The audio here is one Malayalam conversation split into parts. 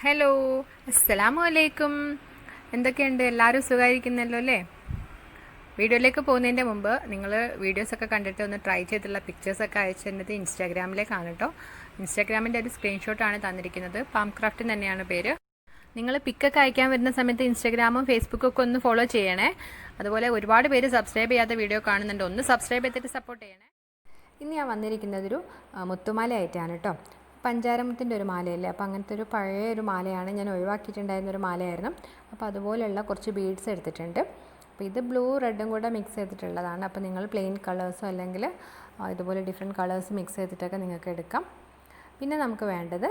ഹലോ, അസ്സലാമു അലൈക്കും. എന്തൊക്കെയുണ്ട്? എല്ലാവരും സുഖമായിരിക്കുന്നല്ലോ അല്ലേ? വീഡിയോയിലേക്ക് പോകുന്നതിൻ്റെ മുമ്പ് നിങ്ങൾ വീഡിയോസൊക്കെ കണ്ടിട്ട് ഒന്ന് ട്രൈ ചെയ്തിട്ടുള്ള പിക്ചേഴ്സൊക്കെ അയച്ചു തരുന്നത് ഇൻസ്റ്റാഗ്രാമിലേക്കാണ് കേട്ടോ. ഇൻസ്റ്റാഗ്രാമിൻ്റെ ഒരു സ്ക്രീൻഷോട്ടാണ് തന്നിരിക്കുന്നത്. പാംക്രാഫ്റ്റ് തന്നെയാണ് പേര്. നിങ്ങൾ പിക്കൊക്കെ അയക്കാൻ വരുന്ന സമയത്ത് ഇൻസ്റ്റാഗ്രാമും ഫേസ്ബുക്കൊക്കെ ഒന്ന് ഫോളോ ചെയ്യണേ. അതുപോലെ ഒരുപാട് പേര് സബ്സ്ക്രൈബ് ചെയ്യാത്ത വീഡിയോ കാണുന്നുണ്ട്, ഒന്ന് സബ്സ്ക്രൈബ് ചെയ്തിട്ട് സപ്പോർട്ട് ചെയ്യണേ. ഇന്ന് ഞാൻ വന്നിരിക്കുന്നതൊരു മുത്തുമാലയായിട്ടാണ് കേട്ടോ. പഞ്ചാരമുത്തിൻ്റെ ഒരു മാലയല്ലേ, അപ്പോൾ അങ്ങനത്തെ ഒരു പഴയ ഒരു മാലയാണ്. ഞാൻ ഒഴിവാക്കിയിട്ടുണ്ടായിരുന്നൊരു മാലയായിരുന്നു. അപ്പോൾ അതുപോലെയുള്ള കുറച്ച് ബീഡ്സ് എടുത്തിട്ടുണ്ട്. അപ്പോൾ ഇത് ബ്ലൂ റെഡും കൂടെ മിക്സ് ചെയ്തിട്ടുള്ളതാണ്. അപ്പോൾ നിങ്ങൾ പ്ലെയിൻ കളേഴ്സോ അല്ലെങ്കിൽ ഇതുപോലെ ഡിഫറെൻറ്റ് കളേഴ്സ് മിക്സ് ചെയ്തിട്ടൊക്കെ നിങ്ങൾക്ക് എടുക്കാം. പിന്നെ നമുക്ക് വേണ്ടത്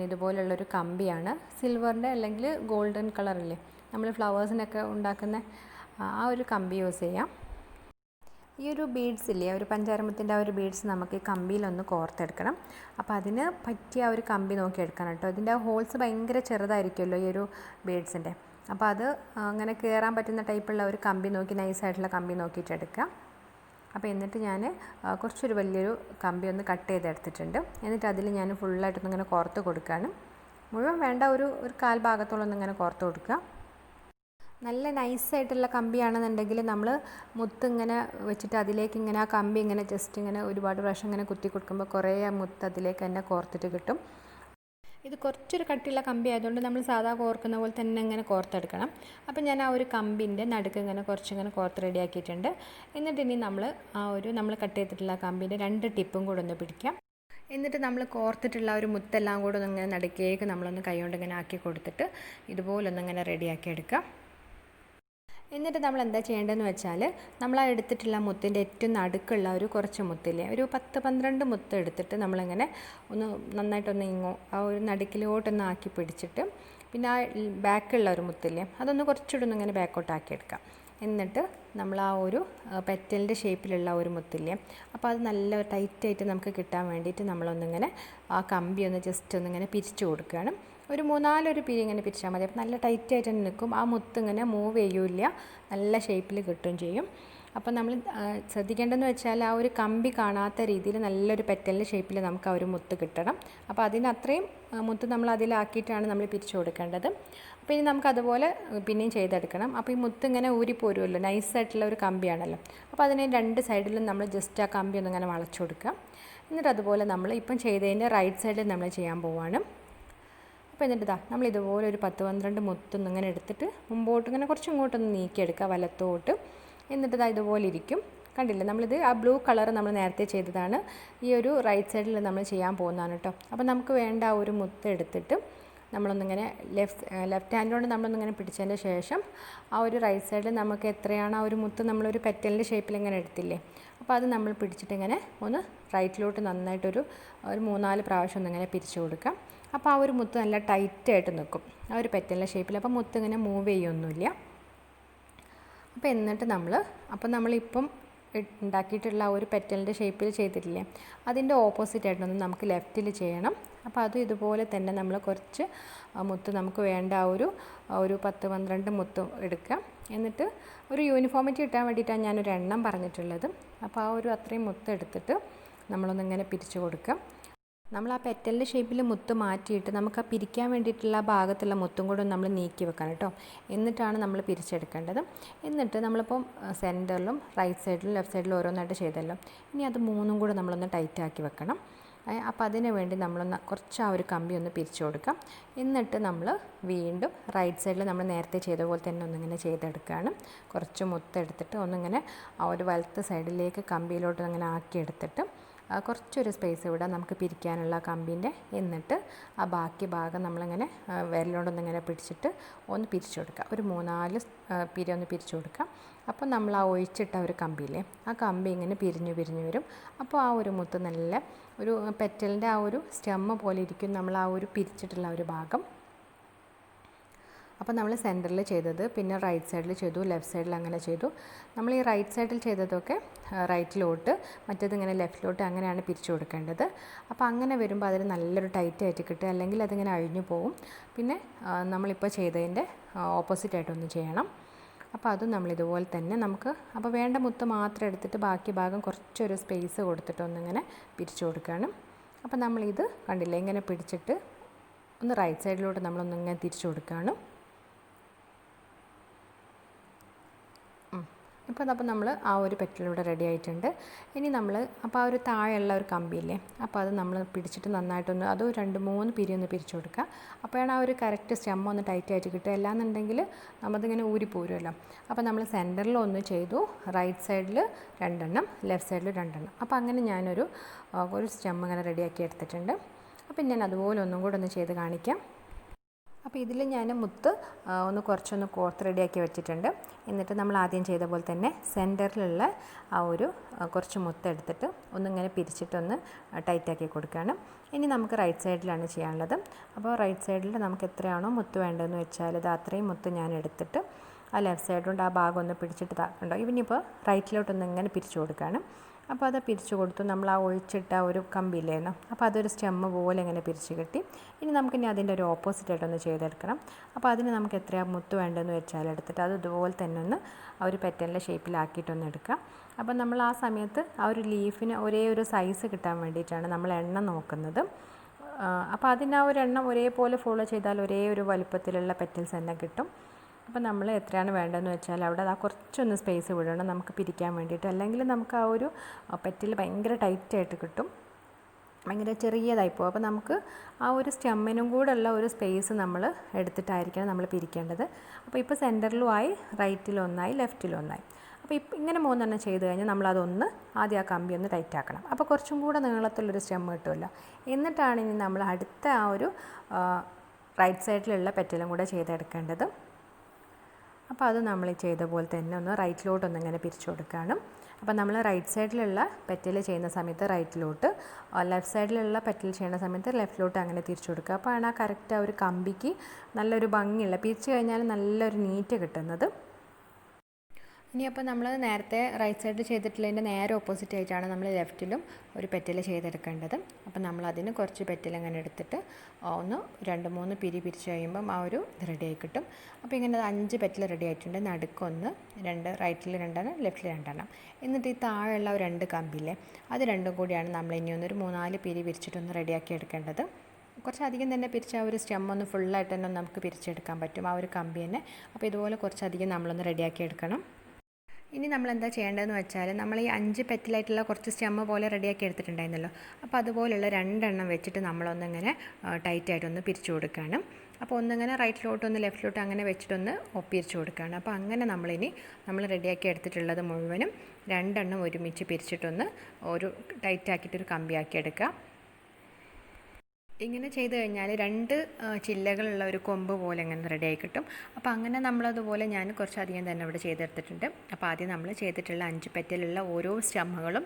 ഇതുപോലുള്ളൊരു കമ്പിയാണ്. സിൽവറിൻ്റെ അല്ലെങ്കിൽ ഗോൾഡൻ കളറില്ലേ, നമ്മൾ ഫ്ലവേഴ്സിനൊക്കെ ഉണ്ടാക്കുന്ന ആ ഒരു കമ്പി യൂസ് ചെയ്യാം. ഈ ഒരു ബീഡ്സ് ഇല്ലേ, ഒരു പഞ്ചാരമത്തിൻ്റെ ആ ഒരു ബീഡ്സ് നമുക്ക് ഈ കമ്പിയിലൊന്ന് കോർത്തെടുക്കണം. അപ്പോൾ അതിന് പറ്റിയ ആ ഒരു കമ്പി നോക്കി എടുക്കണം കേട്ടോ. ഇതിൻ്റെ ആ ഹോൾസ് ഭയങ്കര ചെറുതായിരിക്കുമല്ലോ ഈ ഒരു ബീഡ്സിൻ്റെ. അപ്പോൾ അത് അങ്ങനെ കയറാൻ പറ്റുന്ന ടൈപ്പുള്ള ഒരു കമ്പി നോക്കി, നൈസായിട്ടുള്ള കമ്പി നോക്കിയിട്ട് എടുക്കാം. അപ്പോൾ എന്നിട്ട് ഞാൻ കുറച്ചൊരു വലിയൊരു കമ്പി ഒന്ന് കട്ട് ചെയ്തെടുത്തിട്ടുണ്ട്. എന്നിട്ട് അതിൽ ഞാൻ ഫുള്ളായിട്ടൊന്ന് ഇങ്ങനെ കോർത്ത് കൊടുക്കുകയാണ്. മുഴുവൻ വേണ്ട, ഒരു കാൽ ഭാഗത്തോളം ഒന്നിങ്ങനെ കോർത്ത് കൊടുക്കുക. നല്ല നൈസായിട്ടുള്ള കമ്പിയാണെന്നുണ്ടെങ്കിൽ നമ്മൾ മുത്ത് ഇങ്ങനെ വെച്ചിട്ട് അതിലേക്ക് ഇങ്ങനെ ആ കമ്പി ഇങ്ങനെ ജസ്റ്റ് ഇങ്ങനെ ഒരുപാട് പ്രാവശ്യം ഇങ്ങനെ കുത്തി കൊടുക്കുമ്പോൾ കുറേ ആ മുത്ത് അതിലേക്ക് തന്നെ കോർത്തിട്ട് കിട്ടും. ഇത് കുറച്ചൊരു കട്ടിയുള്ള കമ്പി ആയതുകൊണ്ട് നമ്മൾ സാധാ കോർക്കുന്ന പോലെ തന്നെ ഇങ്ങനെ കോർത്തെടുക്കണം. അപ്പോൾ ഞാൻ ആ ഒരു കമ്പിൻ്റെ നടുക്ക് ഇങ്ങനെ കുറച്ചിങ്ങനെ കോർത്ത് റെഡിയാക്കിയിട്ടുണ്ട്. എന്നിട്ട് ഇനി നമ്മൾ കട്ട് ചെയ്തിട്ടുള്ള കമ്പീൻ്റെ 2 ടിപ്പും കൂടെ ഒന്ന് പിടിക്കാം. എന്നിട്ട് നമ്മൾ കോർത്തിട്ടുള്ള ഒരു മുത്തെല്ലാം കൂടെ ഒന്നിങ്ങനെ നടുക്കേക്ക് നമ്മളൊന്ന് കൈകൊണ്ട് ഇങ്ങനെ ആക്കി കൊടുത്തിട്ട് ഇതുപോലൊന്നിങ്ങനെ റെഡിയാക്കി എടുക്കാം. എന്നിട്ട് നമ്മൾ എന്താ ചെയ്യേണ്ടതെന്ന് വെച്ചാൽ, നമ്മൾ ആ എടുത്തിട്ടുള്ള മുത്തിൻ്റെ ഏറ്റവും നടുക്കുള്ള ഒരു കുറച്ച് മുത്തില്ലേ, ഒരു 10-12 മുത്ത് എടുത്തിട്ട് നമ്മളിങ്ങനെ ഒന്ന് നന്നായിട്ടൊന്ന് ആ ഒരു നടുക്കിലോട്ടൊന്ന് ആക്കി പിടിച്ചിട്ട്, പിന്നെ ആ ബാക്കുള്ള ഒരു മുത്തില്ലേ അതൊന്ന് കുറച്ചുകൂടെ ഇങ്ങനെ ബാക്കോട്ടാക്കി എടുക്കാം. എന്നിട്ട് നമ്മൾ ആ ഒരു പെറ്റലിൻ്റെ ഷേപ്പിലുള്ള ഒരു മുത്തില്ലേ, അപ്പോൾ അത് നല്ല ടൈറ്റായിട്ട് നമുക്ക് കിട്ടാൻ വേണ്ടിയിട്ട് നമ്മളൊന്നിങ്ങനെ ആ കമ്പി ഒന്ന് ജസ്റ്റ് ഒന്നിങ്ങനെ പിരിച്ചു കൊടുക്കുകയാണ്. ഒരു 3-4 പിരി ഇങ്ങനെ പിരിച്ചാൽ മതി. അപ്പോൾ നല്ല ടൈറ്റായിട്ട് തന്നെ നിൽക്കും. ആ മുത്ത് ഇങ്ങനെ മൂവ് ചെയ്യില്ല, നല്ല ഷേപ്പിൽ കിട്ടുകയും ചെയ്യും. അപ്പോൾ നമ്മൾ ശ്രദ്ധിക്കേണ്ടതെന്ന് വെച്ചാൽ ആ ഒരു കമ്പി കാണാത്ത രീതിയിൽ നല്ലൊരു പെറ്റലിൻ്റെ ഷേപ്പിൽ നമുക്ക് ആ ഒരു മുത്ത് കിട്ടണം. അപ്പോൾ അതിനത്രയും മുത്ത് നമ്മൾ അതിലാക്കിയിട്ടാണ് നമ്മൾ പിരിച്ചു കൊടുക്കേണ്ടത്. അപ്പോൾ ഇനി നമുക്കതുപോലെ പിന്നെയും ചെയ്തെടുക്കണം. അപ്പോൾ ഈ മുത്ത് ഇങ്ങനെ ഊരിപ്പോരുമല്ലോ, നൈസായിട്ടുള്ള ഒരു കമ്പിയാണല്ലോ. അപ്പോൾ അതിന് 2 സൈഡിലും നമ്മൾ ജസ്റ്റ് ആ കമ്പി ഒന്നിങ്ങനെ വളച്ചു കൊടുക്കുക. എന്നിട്ട് അതുപോലെ നമ്മൾ ഇപ്പം ചെയ്തതിൻ്റെ റൈറ്റ് സൈഡിൽ നമ്മൾ ചെയ്യാൻ പോവുകയാണ്. അപ്പോൾ എന്നിട്ട് നമ്മൾ ഇതുപോലെ ഒരു 10-12 മുത്തൊന്നും ഇങ്ങനെ എടുത്തിട്ട് മുമ്പോട്ട് ഇങ്ങനെ കുറച്ച് ഇങ്ങോട്ടൊന്ന് നീക്കിയെടുക്കുക, വലത്തോട്ട്. എന്നിട്ട് ഇതുപോലെ ഇരിക്കും. കണ്ടില്ലേ, നമ്മളിത് ആ ബ്ലൂ കളർ നമ്മൾ നേരത്തെ ചെയ്തതാണ്. ഈ ഒരു റൈറ്റ് സൈഡിൽ നമ്മൾ ചെയ്യാൻ പോകുന്നതാണ് കേട്ടോ. അപ്പോൾ നമുക്ക് വേണ്ട ആ ഒരു മുത്ത് എടുത്തിട്ട് നമ്മളൊന്നിങ്ങനെ ലെഫ്റ്റ് ഹാൻഡോണ്ട് നമ്മളൊന്നിങ്ങനെ പിടിച്ചതിൻ്റെ ശേഷം ആ ഒരു റൈറ്റ് സൈഡിൽ നമുക്ക് എത്രയാണ് ആ ഒരു മുത്ത് നമ്മളൊരു പെറ്റലിൻ്റെ ഷേപ്പിൽ ഇങ്ങനെ എടുത്തില്ലേ, അപ്പോൾ അത് നമ്മൾ പിടിച്ചിട്ട് ഇങ്ങനെ ഒന്ന് റൈറ്റിലോട്ട് നന്നായിട്ടൊരു 3-4 പ്രാവശ്യം ഒന്നിങ്ങനെ പിരിച്ചു കൊടുക്കാം. അപ്പോൾ ആ ഒരു മുത്ത് നല്ല ടൈറ്റായിട്ട് നിൽക്കും ആ ഒരു പെറ്റലിൻ്റെ ഷേപ്പിൽ. അപ്പോൾ മുത്ത് ഇങ്ങനെ മൂവ് ചെയ്യൊന്നുമില്ല. അപ്പോൾ എന്നിട്ട് നമ്മളിപ്പം ഉണ്ടാക്കിയിട്ടുള്ള ആ ഒരു പെറ്റലിൻ്റെ ഷേപ്പിൽ ചെയ്തിട്ടില്ലേ, അതിൻ്റെ ഓപ്പോസിറ്റായിട്ടൊന്ന് നമുക്ക് ലെഫ്റ്റിൽ ചെയ്യണം. അപ്പോൾ അത് ഇതുപോലെ തന്നെ നമ്മൾ കുറച്ച് മുത്ത് നമുക്ക് വേണ്ട ആ ഒരു 10-12 മുത്ത് എടുക്കാം. എന്നിട്ട് ഒരു യൂണിഫോമിറ്റി കിട്ടാൻ വേണ്ടിയിട്ടാണ് ഞാനൊരു എണ്ണം പറഞ്ഞിട്ടുള്ളത്. അപ്പോൾ ആ ഒരു അത്രയും മുത്ത് എടുത്തിട്ട് നമ്മളൊന്നിങ്ങനെ പിരിച്ചു കൊടുക്കാം. നമ്മൾ ആ പെറ്റലിൻ്റെ ഷേപ്പിൽ മുത്ത് മാറ്റിയിട്ട് നമുക്ക് ആ പിരിക്കാൻ വേണ്ടിയിട്ടുള്ള ഭാഗത്തുള്ള മുത്തും കൂടെ നമ്മൾ നീക്കി വെക്കണം കേട്ടോ. എന്നിട്ടാണ് നമ്മൾ പിരിച്ചെടുക്കേണ്ടത്. എന്നിട്ട് നമ്മളിപ്പം സെൻറ്ററിലും റൈറ്റ് സൈഡിലും ലെഫ്റ്റ് സൈഡിലും ഓരോന്നായിട്ട് ചെയ്തല്ലോ, ഇനി അത് 3ഉം കൂടെ നമ്മളൊന്ന് ടൈറ്റാക്കി വെക്കണം. അപ്പോൾ അതിന് വേണ്ടി നമ്മളൊന്ന് കുറച്ച് ആ ഒരു കമ്പി ഒന്ന് പിരിച്ചു കൊടുക്കാം. എന്നിട്ട് നമ്മൾ വീണ്ടും റൈറ്റ് സൈഡിൽ നമ്മൾ നേരത്തെ ചെയ്ത പോലെ തന്നെ ഒന്നിങ്ങനെ ചെയ്തെടുക്കുകയാണ്. കുറച്ച് മുത്തെടുത്തിട്ട് ഒന്നിങ്ങനെ ആ ഒരു വലത്തെ സൈഡിലേക്ക് കമ്പിയിലോട്ട് അങ്ങനെ ആക്കിയെടുത്തിട്ട് കുറച്ചൊരു സ്പേസ് വിടാം നമുക്ക് പിരിക്കാനുള്ള കമ്പീൻ്റെ. എന്നിട്ട് ആ ബാക്കി ഭാഗം നമ്മളിങ്ങനെ വിരലോണ്ടൊന്നിങ്ങനെ പിടിച്ചിട്ട് ഒന്ന് പിരിച്ചു കൊടുക്കുക. ഒരു 3-4 പിരി ഒന്ന് പിരിച്ചു കൊടുക്കാം. അപ്പോൾ നമ്മൾ ആ ഒഴിച്ചിട്ട ഒരു കമ്പിയില്ലേ, ആ കമ്പി ഇങ്ങനെ പിരിഞ്ഞു വരും. അപ്പോൾ ആ ഒരു മുത്ത് നല്ല ഒരു പെറ്റലിൻ്റെ ആ ഒരു സ്റ്റെമ്മ് പോലെ ഇരിക്കും നമ്മൾ ആ ഒരു പിരിച്ചിട്ടുള്ള ഒരു ഭാഗം. അപ്പോൾ നമ്മൾ സെൻറ്ററിൽ ചെയ്തത്, പിന്നെ റൈറ്റ് സൈഡിൽ ചെയ്തു, ലെഫ്റ്റ് സൈഡിൽ അങ്ങനെ ചെയ്തു. നമ്മൾ ഈ റൈറ്റ് സൈഡിൽ ചെയ്തതൊക്കെ റൈറ്റിലോട്ട്, മറ്റേത് ഇങ്ങനെ ലെഫ്റ്റിലോട്ട് അങ്ങനെയാണ് പിരിച്ചു കൊടുക്കേണ്ടത്. അപ്പോൾ അങ്ങനെ വരുമ്പോൾ അതിന് നല്ലൊരു ടൈറ്റായിട്ട് കിട്ടുക, അല്ലെങ്കിൽ അതിങ്ങനെ അഴിഞ്ഞു പോകും. പിന്നെ നമ്മളിപ്പോൾ ചെയ്തതിൻ്റെ ഓപ്പോസിറ്റായിട്ടൊന്ന് ചെയ്യണം. അപ്പോൾ അതും നമ്മളിതുപോലെ തന്നെ അപ്പോൾ വേണ്ട മുത്ത് മാത്രം എടുത്തിട്ട് ബാക്കി ഭാഗം കുറച്ചൊരു സ്പേസ് കൊടുത്തിട്ടൊന്നിങ്ങനെ പിരിച്ചു കൊടുക്കുകയാണ്. അപ്പോൾ നമ്മളിത് കണ്ടില്ലേ, ഇങ്ങനെ പിടിച്ചിട്ട് ഒന്ന് റൈറ്റ് സൈഡിലോട്ട് നമ്മളൊന്നിങ്ങനെ തിരിച്ചു കൊടുക്കുകയാണ്. ഇപ്പോൾ നമ്മൾ ആ ഒരു പെറ്റലിലൂടെ റെഡി ആയിട്ടുണ്ട്. ഇനി നമ്മൾ അപ്പോൾ ആ ഒരു താഴെയുള്ള ഒരു കമ്പിയില്ലേ, അപ്പോൾ അത് നമ്മൾ പിടിച്ചിട്ട് നന്നായിട്ടൊന്ന് അത് 2-3 പിരി ഒന്ന് പിരിച്ചു കൊടുക്കുക. അപ്പോഴാണ് ആ ഒരു കറക്റ്റ് സ്റ്റെം ഒന്ന് ടൈറ്റ് ആയിട്ട് കിട്ടുക. അല്ലാന്നുണ്ടെങ്കിൽ നമ്മതിങ്ങനെ ഊരിപ്പോരുമല്ലോ. അപ്പോൾ നമ്മൾ സെൻറ്ററിൽ ഒന്ന് ചെയ്തു, റൈറ്റ് സൈഡിൽ 2 ലെഫ്റ്റ് സൈഡിൽ 2. അപ്പോൾ അങ്ങനെ ഞാനൊരു സ്റ്റെം ഇങ്ങനെ റെഡിയാക്കി എടുത്തിട്ടുണ്ട്. അപ്പോൾ ഞാൻ അതുപോലെ ഒന്നും കൂടെ ഒന്ന് ചെയ്ത് കാണിക്കാം. അപ്പോൾ ഇതിൽ ഞാൻ മുത്ത് കുറച്ചൊന്ന് കോർത്ത് റെഡിയാക്കി വെച്ചിട്ടുണ്ട്. എന്നിട്ട് നമ്മൾ ആദ്യം ചെയ്ത പോലെ തന്നെ സെൻറ്ററിലുള്ള ആ ഒരു കുറച്ച് മുത്ത് എടുത്തിട്ട് ഒന്നിങ്ങനെ പിരിച്ചിട്ടൊന്ന് ടൈറ്റാക്കി കൊടുക്കുകയാണ്. ഇനി നമുക്ക് റൈറ്റ് സൈഡിലാണ് ചെയ്യാനുള്ളത്. അപ്പോൾ റൈറ്റ് സൈഡിൽ നമുക്ക് എത്രയാണോ മുത്ത് വേണ്ടതെന്ന് വെച്ചാൽ ഇത് അത്രയും മുത്ത് ഞാൻ എടുത്തിട്ട് ആ ലെഫ്റ്റ് സൈഡുകൊണ്ട് ആ ഭാഗം ഒന്ന് പിടിച്ചിട്ട് താക്കണ്ടോ. ഇവനിപ്പോൾ റൈറ്റിലോട്ടൊന്ന് ഇങ്ങനെ പിരിച്ചു കൊടുക്കുകയാണ്. അപ്പോൾ അത് പിരിച്ചു കൊടുത്തു. നമ്മൾ ആ ഒഴിച്ചിട്ട ഒരു കമ്പിയില്ലായിരുന്നു, അപ്പോൾ അതൊരു സ്റ്റെമ്മ് പോലെ ഇങ്ങനെ പിരിച്ച് കിട്ടി. ഇനി നമുക്കിനി അതിൻ്റെ ഒരു ഓപ്പോസിറ്റായിട്ടൊന്ന് ചെയ്തെടുക്കണം. അപ്പോൾ അതിന് നമുക്ക് എത്രയാണ് മുത്ത് വേണ്ടതെന്ന് വെച്ചാൽ എടുത്തിട്ട് അത് ഇതുപോലെ തന്നെ ഒന്ന് ആ ഒരു പെറ്റലിൻ്റെ ഷേപ്പിലാക്കിയിട്ടൊന്ന് എടുക്കാം. അപ്പോൾ നമ്മൾ ആ സമയത്ത് ആ ഒരു ലീഫിന് ഒരേ ഒരു സൈസ് കിട്ടാൻ വേണ്ടിയിട്ടാണ് നമ്മൾ എണ്ണം നോക്കുന്നത്. അപ്പോൾ അതിന് ആ ഒരു എണ്ണം ഒരേപോലെ ഫോളോ ചെയ്താൽ ഒരേ ഒരു വലുപ്പത്തിലുള്ള പെറ്റൽസ് തന്നെ കിട്ടും. അപ്പോൾ നമ്മൾ എത്രയാണ് വേണ്ടതെന്ന് വെച്ചാൽ അവിടെ ആ കുറച്ചൊന്ന് സ്പേസ് വിടണം നമുക്ക് പിരിക്കാൻ വേണ്ടിയിട്ട്. അല്ലെങ്കിൽ നമുക്ക് ആ ഒരു പെറ്റിൽ ഭയങ്കര ടൈറ്റായിട്ട് കിട്ടും, ഭയങ്കര ചെറിയതായി പോകും. അപ്പോൾ നമുക്ക് ആ ഒരു സ്റ്റെമ്മിനും കൂടെ ഉള്ള ഒരു സ്പേസ് നമ്മൾ എടുത്തിട്ടായിരിക്കണം നമ്മൾ പിരിക്കേണ്ടത്. അപ്പോൾ ഇപ്പോൾ സെൻറ്ററിലും ആയി, റൈറ്റിലും ഒന്നായി, ലെഫ്റ്റിലും ഒന്നായി. അപ്പോൾ ഇങ്ങനെ 3 ചെയ്ത് കഴിഞ്ഞാൽ നമ്മളതൊന്ന് ആദ്യം ആ കമ്പി ഒന്ന് ടൈറ്റ് ആക്കണം. അപ്പോൾ കുറച്ചും കൂടെ നീളത്തിലൊരു സ്റ്റെം കിട്ടുമല്ലോ. എന്നിട്ടാണ് ഇനി നമ്മൾ അടുത്ത ആ ഒരു റൈറ്റ് സൈഡിലുള്ള പെറ്റലും കൂടെ ചെയ്തെടുക്കേണ്ടത്. അപ്പോൾ അത് നമ്മൾ ചെയ്ത പോലെ തന്നെ ഒന്ന് റൈറ്റിലോട്ടൊന്ന് ഇങ്ങനെ പിരിച്ചു കൊടുക്കുകയാണ്. അപ്പോൾ നമ്മൾ റൈറ്റ് സൈഡിലുള്ള പെറ്റൽ ചെയ്യുന്ന സമയത്ത് റൈറ്റിലോട്ട്, ലെഫ്റ്റ് സൈഡിലുള്ള പെറ്റൽ ചെയ്യുന്ന സമയത്ത് ലെഫ്റ്റിലോട്ട് അങ്ങനെ തിരിച്ചു കൊടുക്കുക. അപ്പോൾ ആണ് ആ കറക്റ്റ് ആ ഒരു കമ്പിക്ക് നല്ലൊരു ഭംഗിയുള്ള, പിരിച്ചു കഴിഞ്ഞാൽ നല്ലൊരു നീറ്റ് കിട്ടുന്നത്. ഇനിയപ്പോൾ നമ്മൾ നേരത്തെ റൈറ്റ് സൈഡിൽ ചെയ്തിട്ടുള്ളതിൻ്റെ നേരെ ഓപ്പോസിറ്റ് ആയിട്ടാണ് നമ്മൾ ലെഫ്റ്റിലും ഒരു പെറ്റൽ ചെയ്തെടുക്കേണ്ടത്. അപ്പോൾ നമ്മളതിന് കുറച്ച് പെറ്റൽ അങ്ങനെ എടുത്തിട്ട് ഒന്ന് 2-3 പിരി പിരിച്ച് കഴിയുമ്പം ആ ഒരു ഇത് റെഡിയായി കിട്ടും. അപ്പോൾ ഇങ്ങനെ 5 പെറ്റൽ റെഡി ആയിട്ടുണ്ട്. നടുക്കൊന്ന് 2, റൈറ്റിൽ 2, ലെഫ്റ്റിൽ 2. എന്നിട്ട് ഈ താഴെയുള്ള 2 കമ്പില്ലേ, അത് രണ്ടും കൂടിയാണ് നമ്മൾ ഇനി ഒന്നൊരു 3-4 പിരി പിരിച്ചിട്ടൊന്ന് റെഡിയാക്കി എടുക്കേണ്ടത്. കുറച്ചധികം തന്നെ പിരിച്ച ആ ഒരു സ്റ്റെം ഒന്ന് ഫുള്ളായിട്ട് തന്നെ നമുക്ക് പിരിച്ചെടുക്കാൻ പറ്റും, ആ ഒരു കമ്പി തന്നെ. അപ്പോൾ ഇതുപോലെ കുറച്ചധികം നമ്മളൊന്ന് റെഡിയാക്കി എടുക്കണം. ഇനി നമ്മൾ എന്താ ചെയ്യേണ്ടതെന്ന് വെച്ചാൽ നമ്മൾ ഈ 5 പെറ്റലായിട്ടുള്ള കുറച്ച് സ്റ്റെമ്മ് പോലെ റെഡിയാക്കി എടുത്തിട്ടുണ്ടായിരുന്നല്ലോ. അപ്പോൾ അതുപോലുള്ള 2 വെച്ചിട്ട് നമ്മളൊന്നിങ്ങനെ ടൈറ്റായിട്ടൊന്ന് പിരിച്ചു കൊടുക്കുകയാണ്. അപ്പോൾ ഒന്നിങ്ങനെ റൈറ്റിലോട്ടൊന്ന് ലെഫ്റ്റിലോട്ട് അങ്ങനെ വെച്ചിട്ടൊന്ന് പിരിച്ചു കൊടുക്കുകയാണ്. അപ്പോൾ അങ്ങനെ നമ്മൾ റെഡിയാക്കി എടുത്തിട്ടുള്ളത് മുഴുവനും 2 ഒരുമിച്ച് പിരിച്ചിട്ടൊന്ന് ഒരു ടൈറ്റാക്കിയിട്ടൊരു കമ്പിയാക്കി എടുക്കുക. ഇങ്ങനെ ചെയ്ത് കഴിഞ്ഞാൽ 2 ചില്ലകളുള്ള ഒരു കൊമ്പ് പോലെ അങ്ങനെ റെഡിയായി കിട്ടും. അപ്പോൾ അങ്ങനെ നമ്മളതുപോലെ ഞാൻ കുറച്ചധികം തന്നെ ഇവിടെ ചെയ്തെടുത്തിട്ടുണ്ട്. അപ്പോൾ ആദ്യം നമ്മൾ ചെയ്തിട്ടുള്ള 5 പെറ്റലുള്ള ഓരോ സ്റ്റെമ്മുകളും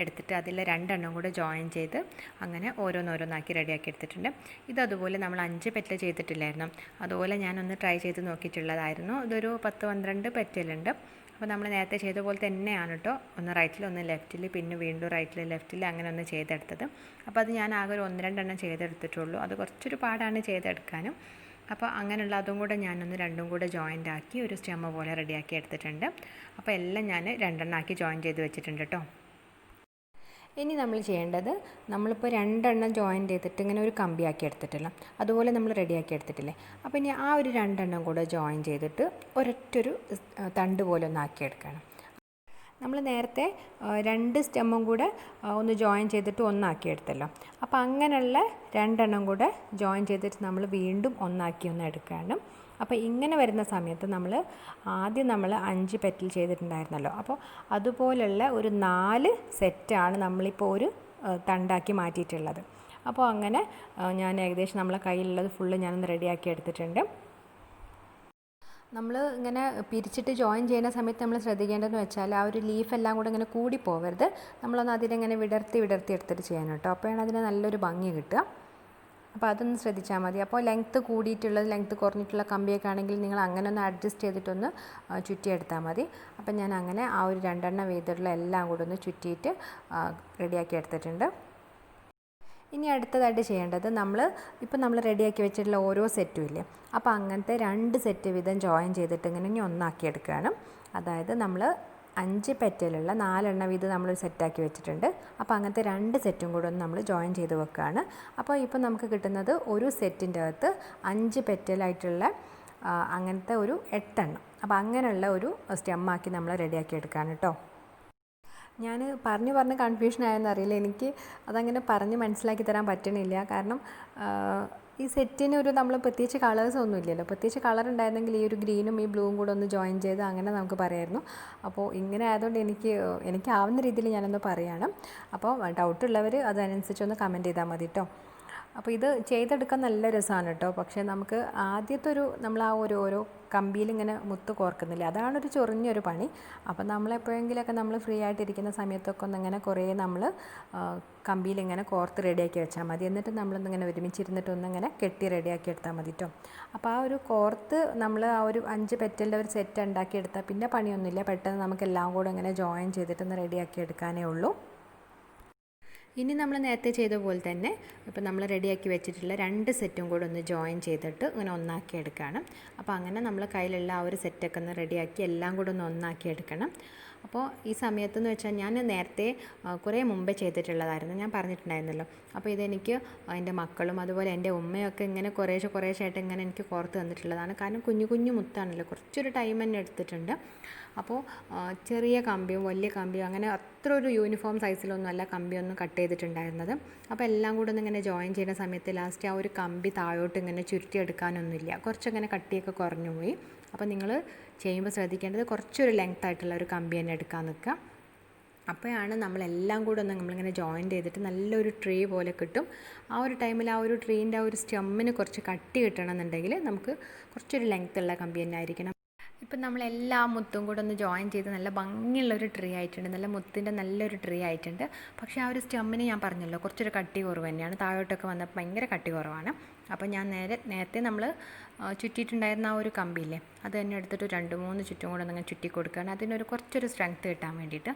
എടുത്തിട്ട് അതിൽ 2 കൂടെ ജോയിൻ ചെയ്ത് അങ്ങനെ ഓരോന്നോരോന്നാക്കി റെഡിയാക്കി എടുത്തിട്ടുണ്ട്. ഇതതുപോലെ നമ്മൾ 5 പെറ്റൽ ചെയ്തിട്ടില്ലായിരുന്നു, അതുപോലെ ഞാനൊന്ന് ട്രൈ ചെയ്ത് നോക്കിയിട്ടുള്ളതായിരുന്നു. ഇതൊരു 10-12 പെറ്റലുണ്ട്. അപ്പോൾ നമ്മൾ നേരത്തെ ചെയ്ത പോലെ തന്നെയാണ് കേട്ടോ, ഒന്ന് റൈറ്റിൽ ഒന്ന് ലെഫ്റ്റിൽ, പിന്നെ വീണ്ടും റൈറ്റിൽ ലെഫ്റ്റിൽ അങ്ങനെ ഒന്ന് ചെയ്തെടുത്തത്. അപ്പോൾ അത് ഞാൻ ആകെ ഒരു 1-2 ചെയ്തെടുത്തിട്ടുള്ളൂ. അത് കുറച്ചൊരു പാടാണ് ചെയ്തെടുക്കാനും. അപ്പോൾ അങ്ങനെയുള്ള അതും കൂടെ ഞാനൊന്ന് 2 കൂടെ ജോയിൻ്റ് ആക്കി ഒരു സ്റ്റെമ്മ് പോലെ റെഡിയാക്കി എടുത്തിട്ടുണ്ട്. അപ്പോൾ എല്ലാം ഞാൻ 2 ആക്കി ജോയിൻ ചെയ്ത് വെച്ചിട്ടുണ്ട് കേട്ടോ. ഇനി നമ്മൾ ചെയ്യേണ്ടത്, നമ്മളിപ്പോൾ 2 ജോയിൻ ചെയ്തിട്ട് ഇങ്ങനെ ഒരു കമ്പിയാക്കി എടുത്തിട്ടില്ല, അതുപോലെ നമ്മൾ റെഡിയാക്കി എടുത്തിട്ടില്ലേ. അപ്പോൾ ഇനി ആ ഒരു 2 കൂടെ ജോയിൻ ചെയ്തിട്ട് ഒരൊറ്റൊരു തണ്ട് പോലെ ഒന്ന് ആക്കിയെടുക്കണം. നമ്മൾ നേരത്തെ 2 സ്റ്റെമ്മും കൂടെ ഒന്ന് ജോയിൻ ചെയ്തിട്ട് ഒന്നാക്കിയെടുത്തല്ലോ. അപ്പോൾ അങ്ങനെയുള്ള 2 കൂടെ ജോയിൻ ചെയ്തിട്ട് നമ്മൾ വീണ്ടും ഒന്നാക്കി ഒന്ന് എടുക്കുകയാണ്. അപ്പോൾ ഇങ്ങനെ വരുന്ന സമയത്ത് ആദ്യം നമ്മൾ 5 പെറ്റൽ ചെയ്തിട്ടുണ്ടായിരുന്നല്ലോ. അപ്പോൾ അതുപോലുള്ള ഒരു 4 സെറ്റാണ് നമ്മളിപ്പോൾ ഒരു തണ്ടാക്കി മാറ്റിയിട്ടുള്ളത്. അപ്പോൾ അങ്ങനെ ഞാൻ ഏകദേശം നമ്മളെ കയ്യിലുള്ളത് ഫുള്ള് ഞാനൊന്ന് റെഡിയാക്കി എടുത്തിട്ടുണ്ട്. നമ്മൾ ഇങ്ങനെ പിരിച്ചിട്ട് ജോയിൻ ചെയ്യുന്ന സമയത്ത് നമ്മൾ ശ്രദ്ധിക്കേണ്ടതെന്ന് വെച്ചാൽ ആ ഒരു ലീഫെല്ലാം കൂടെ ഇങ്ങനെ കൂടി പോകരുത്. നമ്മളൊന്ന് അതിനെങ്ങനെ വിടർത്തി എടുത്തിട്ട് ചെയ്യാൻ കേട്ടോ. അപ്പോഴാണ് അതിന് നല്ലൊരു ഭംഗി കിട്ടുക. അപ്പോൾ അതൊന്ന് ശ്രദ്ധിച്ചാൽ മതി. അപ്പോൾ ലെങ്ത്ത് കൂടിയിട്ടുള്ളത്, ലെങ്ത്ത് കുറഞ്ഞിട്ടുള്ള കമ്പിയൊക്കെ ആണെങ്കിൽ നിങ്ങൾ അങ്ങനെ ഒന്ന് അഡ്ജസ്റ്റ് ചെയ്തിട്ടൊന്ന് ചുറ്റിയെടുത്താൽ മതി. അപ്പോൾ ഞാൻ അങ്ങനെ ആ ഒരു 2 വീതമുള്ള എല്ലാം കൂടെ ഒന്ന് ചുറ്റിയിട്ട് റെഡിയാക്കി എടുത്തിട്ടുണ്ട്. ഇനി അടുത്തതായിട്ട് ചെയ്യേണ്ടത്, നമ്മൾ റെഡിയാക്കി വെച്ചിട്ടുള്ള ഓരോ സെറ്റും ഇല്ലേ, അപ്പോൾ അങ്ങനത്തെ 2 സെറ്റ് വീതം ജോയിൻ ചെയ്തിട്ട് ഇങ്ങനെ ഇനി ഒന്നാക്കി എടുക്കുകയാണ്. അതായത് നമ്മൾ 5 പെറ്റലുള്ള 4 ഇത് നമ്മൾ സെറ്റാക്കി വെച്ചിട്ടുണ്ട്. അപ്പോൾ അങ്ങനത്തെ 2 സെറ്റും കൂടെ ഒന്ന് നമ്മൾ ജോയിൻ ചെയ്ത് വെക്കുകയാണ്. അപ്പോൾ ഇപ്പോൾ നമുക്ക് കിട്ടുന്നത് ഒരു സെറ്റിൻ്റെ അകത്ത് 5 പെറ്റലായിട്ടുള്ള അങ്ങനത്തെ ഒരു 8 എണ്ണം. അപ്പോൾ അങ്ങനെയുള്ള ഒരു സ്റ്റെമ്മാക്കി നമ്മൾ റെഡിയാക്കി എടുക്കുകയാണ് കേട്ടോ. ഞാൻ പറഞ്ഞ് കൺഫ്യൂഷൻ ആയെന്നറിയില്ല, എനിക്ക് അതങ്ങനെ പറഞ്ഞ് മനസ്സിലാക്കി തരാൻ പറ്റണില്ല. കാരണം ഈ സെറ്റിന് ഒരു നമ്മൾ പ്രത്യേകിച്ച് കളേഴ്സ് ഒന്നും ഇല്ലല്ലോ. പ്രത്യേകിച്ച് കളർ ഉണ്ടായിരുന്നെങ്കിൽ ഈ ഒരു ഗ്രീനും ഈ ബ്ലൂവും കൂടെ ഒന്ന് ജോയിൻ ചെയ്ത് അങ്ങനെ നമുക്ക് പറയായിരുന്നു. അപ്പോൾ ഇങ്ങനെ ആയതുകൊണ്ട് എനിക്കാവുന്ന രീതിയിൽ ഞാനൊന്ന് പറയുകയാണ്. അപ്പോൾ ഡൗട്ടുള്ളവർ അതനുസരിച്ചൊന്ന് കമൻറ്റ് ചെയ്താൽ മതി കേട്ടോ. അപ്പോൾ ഇത് ചെയ്തെടുക്കാൻ നല്ല രസമാണ് കേട്ടോ. പക്ഷേ നമുക്ക് ആദ്യത്തെ നമ്മൾ ആ ഓരോ കമ്പിയിൽ ഇങ്ങനെ മുത്ത് കോർക്കുന്നില്ല, അതാണൊരു ചൊറിഞ്ഞൊരു പണി. അപ്പോൾ നമ്മളെപ്പോഴെങ്കിലൊക്കെ നമ്മൾ ഫ്രീ ആയിട്ടിരിക്കുന്ന സമയത്തൊക്കെ ഒന്നിങ്ങനെ കുറേ നമ്മൾ കമ്പിയിൽ ഇങ്ങനെ കോർത്ത് റെഡിയാക്കി വെച്ചാൽ മതി. എന്നിട്ട് നമ്മളൊന്നിങ്ങനെ ഒരുമിച്ചിരുന്നിട്ട് ഒന്നിങ്ങനെ കെട്ടി റെഡിയാക്കി എടുത്താൽ മതി കേട്ടോ. അപ്പോൾ ആ ഒരു കോർത്ത് നമ്മൾ ആ ഒരു 5 പെറ്റലിൻ്റെ ഒരു സെറ്റ് ഉണ്ടാക്കിയെടുത്താൽ പിന്നെ പണിയൊന്നുമില്ല. പെട്ടെന്ന് നമുക്ക് എല്ലാം കൂടെ ഇങ്ങനെ ജോയിൻ ചെയ്തിട്ടൊന്ന് റെഡിയാക്കി എടുക്കാനേ ഉള്ളൂ. ഇനി നമ്മൾ നേരത്തെ ചെയ്ത പോലെ തന്നെ ഇപ്പോൾ നമ്മൾ റെഡിയാക്കി വെച്ചിട്ടുള്ള 2 സെറ്റും കൂടെ ഒന്ന് ജോയിൻ ചെയ്തിട്ട് ഇങ്ങനെ ഒന്നാക്കി എടുക്കണം. അപ്പോൾ അങ്ങനെ നമ്മൾ കയ്യിലുള്ള ആ ഒരു സെറ്റൊക്കെ ഒന്ന് റെഡിയാക്കി എല്ലാം കൂടെ ഒന്ന് ഒന്നാക്കി എടുക്കണം. അപ്പോൾ ഈ സമയത്തെന്ന് വെച്ചാൽ ഞാൻ നേരത്തെ കുറേ മുമ്പേ ചെയ്തിട്ടുള്ളതായിരുന്നു, ഞാൻ പറഞ്ഞിട്ടുണ്ടായിരുന്നല്ലോ. അപ്പോൾ ഇതെനിക്ക് എൻ്റെ മക്കളും അതുപോലെ എൻ്റെ ഉമ്മയൊക്കെ ഇങ്ങനെ കുറേശ്ശായിട്ട് ഇങ്ങനെ എനിക്ക് കോർത്ത് തന്നിട്ടുള്ളതാണ്. കാരണം കുഞ്ഞു മുത്താണല്ലോ, കുറച്ചൊരു ടൈം തന്നെ എടുത്തിട്ടുണ്ട്. അപ്പോൾ ചെറിയ കമ്പിയും വലിയ കമ്പിയും അങ്ങനെ അത്ര ഒരു യൂണിഫോം സൈസിലൊന്നുമല്ല കമ്പിയൊന്നും കട്ട് ചെയ്തിട്ടുണ്ടായിരുന്നത്. അപ്പോൾ എല്ലാം കൂടെ ഒന്ന് ഇങ്ങനെ ജോയിൻ ചെയ്യുന്ന സമയത്ത് ലാസ്റ്റ് ആ ഒരു കമ്പി താഴോട്ട് ഇങ്ങനെ ചുരുട്ടിയെടുക്കാനൊന്നുമില്ല, കുറച്ചങ്ങനെ കട്ടിയൊക്കെ കുറഞ്ഞു പോയി. അപ്പോൾ നിങ്ങൾ ചെയ്യുമ്പോൾ ശ്രദ്ധിക്കേണ്ടത് കുറച്ചൊരു ലെങ്ത് ആയിട്ടുള്ള ഒരു കമ്പി തന്നെ എടുക്കാൻ നിൽക്കുക. അപ്പോഴാണ് നമ്മളെല്ലാം കൂടെ ഒന്ന് നമ്മളിങ്ങനെ ജോയിൻ ചെയ്തിട്ട് നല്ലൊരു ട്രീ പോലെ കിട്ടും. ആ ഒരു ടൈമിൽ ആ ഒരു ട്രീൻ്റെ ആ ഒരു സ്റ്റെമ്മിന് കുറച്ച് കട്ടി കിട്ടണമെന്നുണ്ടെങ്കിൽ നമുക്ക് കുറച്ചൊരു ലെങ്ത്തുള്ള കമ്പി തന്നെ ആയിരിക്കണം. ഇപ്പം നമ്മളെല്ലാ മുത്തും കൂടെ ഒന്ന് ജോയിൻ ചെയ്ത് നല്ല ഭംഗിയുള്ളൊരു ട്രീ ആയിട്ടുണ്ട്, നല്ല മുത്തിൻ്റെ നല്ലൊരു ട്രീ ആയിട്ടുണ്ട്. പക്ഷേ ആ ഒരു സ്റ്റെമ്മിന് ഞാൻ പറഞ്ഞല്ലോ കുറച്ചൊരു കട്ടി കുറവ് തന്നെയാണ്, താഴോട്ടൊക്കെ വന്നപ്പോൾ ഭയങ്കര കട്ടി കുറവാണ്. അപ്പോൾ ഞാൻ നേരത്തെ നമ്മൾ ചുറ്റിയിട്ടുണ്ടായിരുന്ന ആ ഒരു കമ്പിയില്ലേ, അത് തന്നെ എടുത്തിട്ട് 2-3 ചുറ്റും കൂടെ ഒന്ന് ചുറ്റി കൊടുക്കുകയാണ്, അതിനൊരു കുറച്ചൊരു സ്ട്രെങ്ത്ത് കിട്ടാൻ വേണ്ടിയിട്ട്.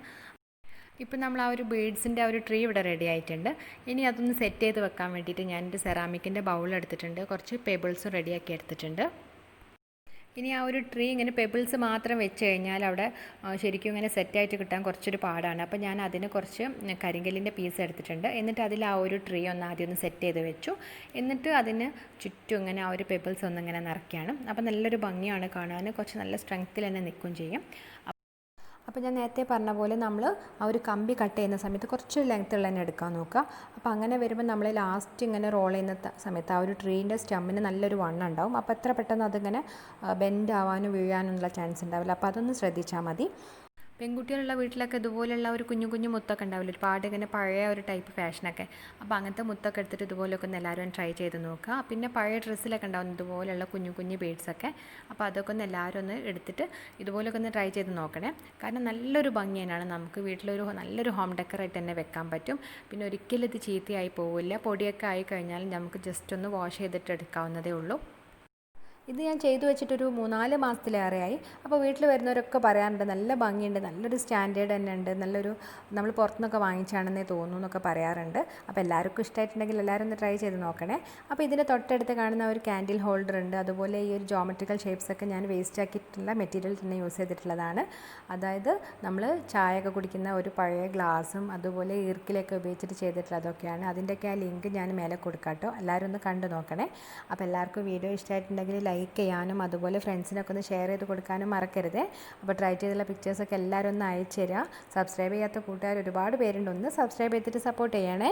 ഇപ്പം നമ്മൾ ആ ഒരു ബീഡ്സിൻ്റെ ആ ഒരു ട്രീ ഇവിടെ റെഡി ആയിട്ടുണ്ട്. ഇനി അതൊന്ന് സെറ്റ് ചെയ്ത് വെക്കാൻ വേണ്ടിയിട്ട് ഞാനൊരു സെറാമിക്കിൻ്റെ ബൗൾ എടുത്തിട്ടുണ്ട്, കുറച്ച് പേബിൾസും റെഡിയാക്കി എടുത്തിട്ടുണ്ട്. ഇനി ആ ഒരു ട്രീ ഇങ്ങനെ പെബിൾസ് മാത്രം വെച്ച് കഴിഞ്ഞാൽ അവിടെ ശരിക്കും ഇങ്ങനെ സെറ്റായിട്ട് കിട്ടാൻ കുറച്ചൊരു പാടാണ്. അപ്പോൾ ഞാൻ അതിന് കുറച്ച് കരിങ്കല്ലിൻ്റെ പീസ് എടുത്തിട്ടുണ്ട്. എന്നിട്ട് അതിൽ ആ ഒരു ട്രീ ഒന്ന് ആദ്യം ഒന്ന് സെറ്റ് ചെയ്ത് വെച്ചു. എന്നിട്ട് അതിന് ചുറ്റും ഇങ്ങനെ ആ ഒരു പെബിൾസ് ഒന്നിങ്ങനെ നിറയ്ക്കുകയാണ്. അപ്പോൾ നല്ലൊരു ഭംഗിയാണ് കാണാൻ, കുറച്ച് നല്ല സ്ട്രെങ്ത്തിൽ തന്നെ നിൽക്കുകയും ചെയ്യും. അപ്പോൾ ഞാൻ നേരത്തെ പറഞ്ഞ പോലെ നമ്മൾ ആ ഒരു കമ്പി കട്ട് ചെയ്യുന്ന സമയത്ത് കുറച്ച് ലെങ്ത്തുള്ള തന്നെ എടുക്കാൻ നോക്കുക. അപ്പോൾ അങ്ങനെ വരുമ്പോൾ നമ്മൾ ലാസ്റ്റ് ഇങ്ങനെ റോൾ ചെയ്യുന്ന സമയത്ത് ആ ഒരു ട്രീൻ്റെ സ്റ്റെമ്മിന് നല്ലൊരു വണ്ണം ഉണ്ടാവും. അപ്പോൾ എത്ര പെട്ടെന്ന് അതിങ്ങനെ ബെൻഡ് ആവാനും വീഴാനുള്ള ചാൻസ് ഉണ്ടാവില്ല. അപ്പോൾ അതൊന്ന് ശ്രദ്ധിച്ചാൽ മതി. പെൺകുട്ടികളുള്ള വീട്ടിലൊക്കെ ഇതുപോലെയുള്ള ഒരു കുഞ്ഞു മുത്തൊക്കെ ഉണ്ടാവില്ല, ഒരുപാട് ഇങ്ങനെ പഴയ ഒരു ടൈപ്പ് ഫാഷനൊക്കെ. അപ്പോൾ അങ്ങനത്തെ മുത്തൊക്കെ എടുത്തിട്ട് ഇതുപോലെയൊക്കെ ഒന്ന് എല്ലാവരും ട്രൈ ചെയ്ത് നോക്കുക. പിന്നെ പഴയ ഡ്രസ്സിലൊക്കെ ഉണ്ടാവും ഇതുപോലെയുള്ള കുഞ്ഞു ബീഡ്സൊക്കെ. അപ്പോൾ അതൊക്കെ ഒന്ന് എല്ലാവരും ഒന്ന് എടുത്തിട്ട് ഇതുപോലെയൊക്കെ ഒന്ന് ട്രൈ ചെയ്ത് നോക്കണേ. കാരണം നല്ലൊരു ഭംഗി തന്നെയാണ്, നമുക്ക് വീട്ടിലൊരു നല്ലൊരു ഹോം ഡെക്കറായിട്ട് തന്നെ വെക്കാൻ പറ്റും. പിന്നെ ഒരിക്കലും ഇത് ചീത്തയായി പോവില്ല. പൊടിയൊക്കെ ആയി കഴിഞ്ഞാൽ നമുക്ക് ജസ്റ്റ് ഒന്ന് വാഷ് ചെയ്തിട്ട് എടുക്കാവുന്നതേ ഉള്ളൂ. ഇത് ഞാൻ ചെയ്തു വെച്ചിട്ടൊരു 3-4 മാസത്തിലേറെയായി. അപ്പോൾ വീട്ടിൽ വരുന്നവരൊക്കെ പറയാറുണ്ട് നല്ല ഭംഗിയുണ്ട്, നല്ലൊരു സ്റ്റാൻഡേർഡ് തന്നെ ഉണ്ട്, നല്ലൊരു നമ്മൾ പുറത്തുനിന്നൊക്കെ വാങ്ങിച്ചാണെന്നേ തോന്നുന്നു എന്നൊക്കെ പറയാറുണ്ട്. അപ്പോൾ എല്ലാവർക്കും ഇഷ്ടമായിട്ടുണ്ടെങ്കിൽ എല്ലാവരും ഒന്ന് ട്രൈ ചെയ്ത് നോക്കണേ. അപ്പോൾ ഇതിൻ്റെ തൊട്ടടുത്ത് കാണുന്ന ഒരു ക്യാൻഡിൽ ഹോൾഡർ ഉണ്ട്, അതുപോലെ ഈ ഒരു ജോമെട്രിക്കൽ ഷേപ്സൊക്കെ ഞാൻ വേസ്റ്റ് ആക്കിയിട്ടുള്ള മെറ്റീരിയൽ തന്നെ യൂസ് ചെയ്തിട്ടുള്ളതാണ്. അതായത് നമ്മൾ ചായയൊക്കെ കുടിക്കുന്ന ഒരു പഴയ ഗ്ലാസും അതുപോലെ ഈർക്കിലൊക്കെ ഉപയോഗിച്ചിട്ട് ചെയ്തിട്ടുള്ളതൊക്കെയാണ്. അതിൻ്റെയൊക്കെ ആ ലിങ്ക് ഞാൻ മേലെ കൊടുക്കാം കേട്ടോ, എല്ലാവരും ഒന്ന് കണ്ടു നോക്കണേ. അപ്പോൾ എല്ലാവർക്കും വീഡിയോ ഇഷ്ടമായിട്ടുണ്ടെങ്കിൽ ലൈക്ക് ചെയ്യാനും അതുപോലെ ഫ്രണ്ട്സിനൊക്കെ ഒന്ന് ഷെയർ ചെയ്ത് കൊടുക്കാനും മറക്കരുത്. അപ്പോൾ ട്രൈ ചെയ്തുള്ള പിക്ചേഴ്സൊക്കെ എല്ലാവരും ഒന്ന് അയച്ചു തരിക. സബ്സ്ക്രൈബ് ചെയ്യാത്ത കൂട്ടുകാർ ഒരുപാട് പേരുണ്ട്, ഒന്ന് സബ്സ്ക്രൈബ് ചെയ്തിട്ട് സപ്പോർട്ട് ചെയ്യണേ.